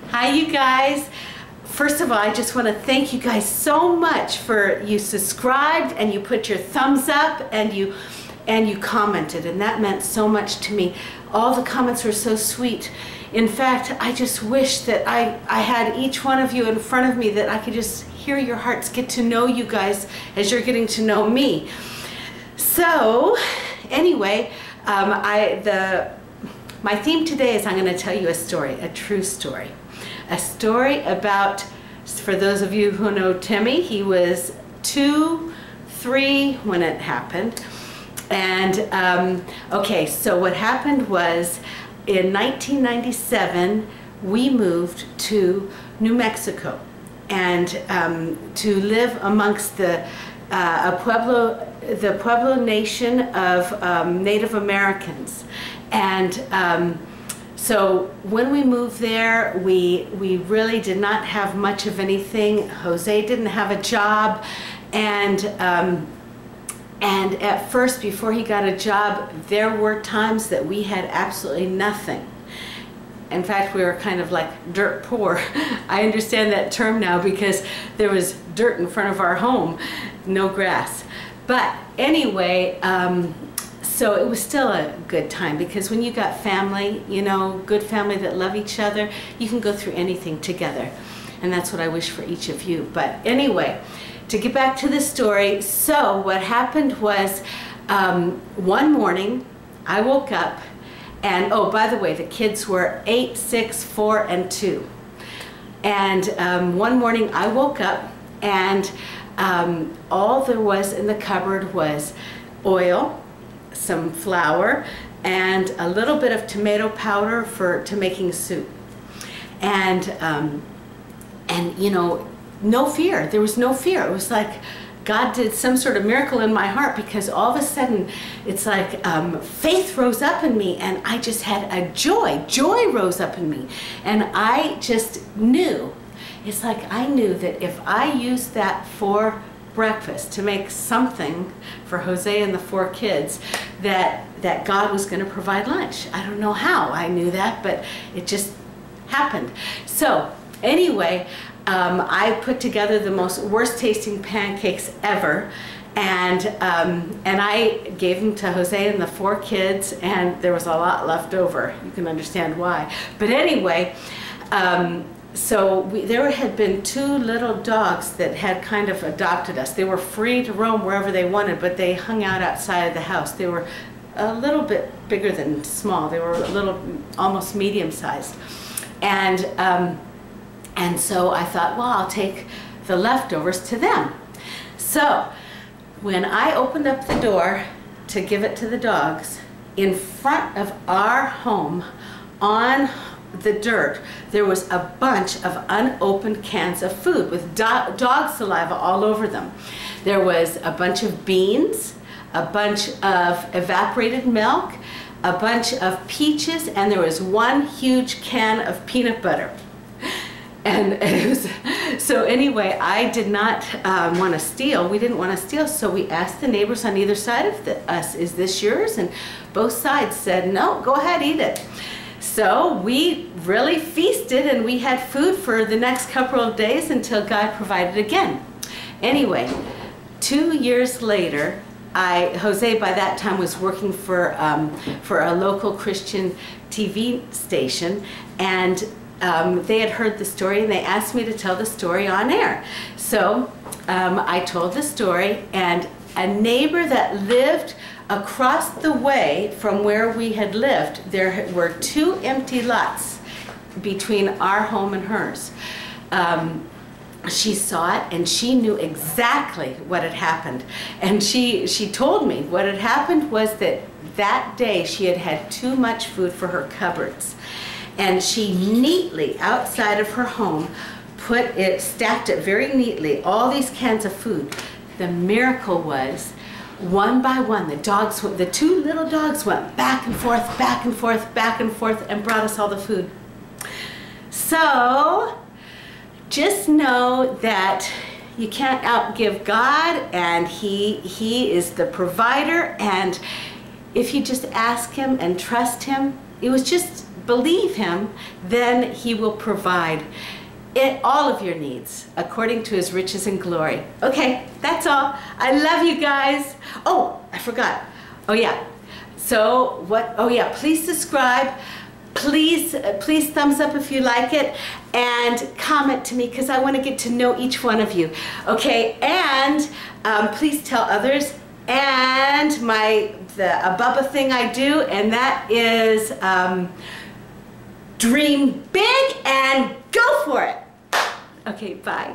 Hi, you guys. First of all, I just want to thank you guys so much for you subscribed and you put your thumbs up and you commented, and that meant so much to me. All the comments were so sweet. In fact, I just wish that I had each one of you in front of me, that I could just hear your hearts, get to know you guys as you're getting to know me. So anyway, my theme today is I'm going to tell you a story, a true story. A story about, for those of you who know Timmy, he was 2, 3 when it happened. And okay, so what happened was in 1997, we moved to New Mexico and to live amongst the Pueblo Nation of Native Americans. And so when we moved there, we really did not have much of anything. Jose didn't have a job, and at first, before he got a job, there were times that we had absolutely nothing. In fact, we were kind of like dirt poor. I understand that term now because there was dirt in front of our home, no grass. But anyway, so it was still a good time, because when you got family, you know, good family that love each other, you can go through anything together. And that's what I wish for each of you. But anyway, to get back to the story, so what happened was one morning I woke up, and oh, by the way, the kids were 8, 6, 4, and 2. And one morning I woke up, and all there was in the cupboard was oil, some flour, and a little bit of tomato powder to making soup. And you know, no fear. There was no fear. It was like God did some sort of miracle in my heart, because all of a sudden it's like faith rose up in me, and I just had a joy. Joy rose up in me, and I just knew. It's like I knew that if I used that for breakfast to make something for Jose and the 4 kids, that God was going to provide lunch. I don't know how I knew that, but it just happened. So anyway, I put together the worst tasting pancakes ever, and I gave them to Jose and the 4 kids, and there was a lot left over. You can understand why. But anyway, so there had been 2 little dogs that had kind of adopted us. They were free to roam wherever they wanted, but they hung out outside of the house. They were a little bit bigger than small. They were a little, almost medium-sized. And so I thought, well, I'll take the leftovers to them. So when I opened up the door to give it to the dogs, in front of our home, on the dirt, there was a bunch of unopened cans of food with dog saliva all over them. There was a bunch of beans, a bunch of evaporated milk, a bunch of peaches, and there was 1 huge can of peanut butter. And it was, so anyway, I did not want to steal. We didn't want to steal, so we asked the neighbors on either side of us, is this yours? And both sides said, no, go ahead, eat it. So we really feasted, and we had food for the next couple of days until God provided again. Anyway, 2 years later, Jose by that time was working for a local Christian TV station, and they had heard the story, and they asked me to tell the story on air. So I told the story, and a neighbor that lived across the way from where we had lived, there were 2 empty lots between our home and hers. She saw it, and she knew exactly what had happened. And she told me what had happened was that day she had had too much food for her cupboards. And she neatly, outside of her home, stacked it very neatly, all these cans of food. The miracle was, one by one, the 2 little dogs went back and forth, back and forth, back and forth, and brought us all the food. So just know that you can't outgive God, and He is the provider, and if you just ask Him and trust Him, it was just believe him, then he will provide all of your needs according to his riches and glory. Okay, that's all. I love you guys. Oh, I forgot. Oh yeah. So what? Oh yeah, please subscribe. Please thumbs up if you like it, and comment to me because I want to get to know each one of you. Okay, and please tell others. And the Bubba thing I do, and that is dream big and go for it. Okay, bye.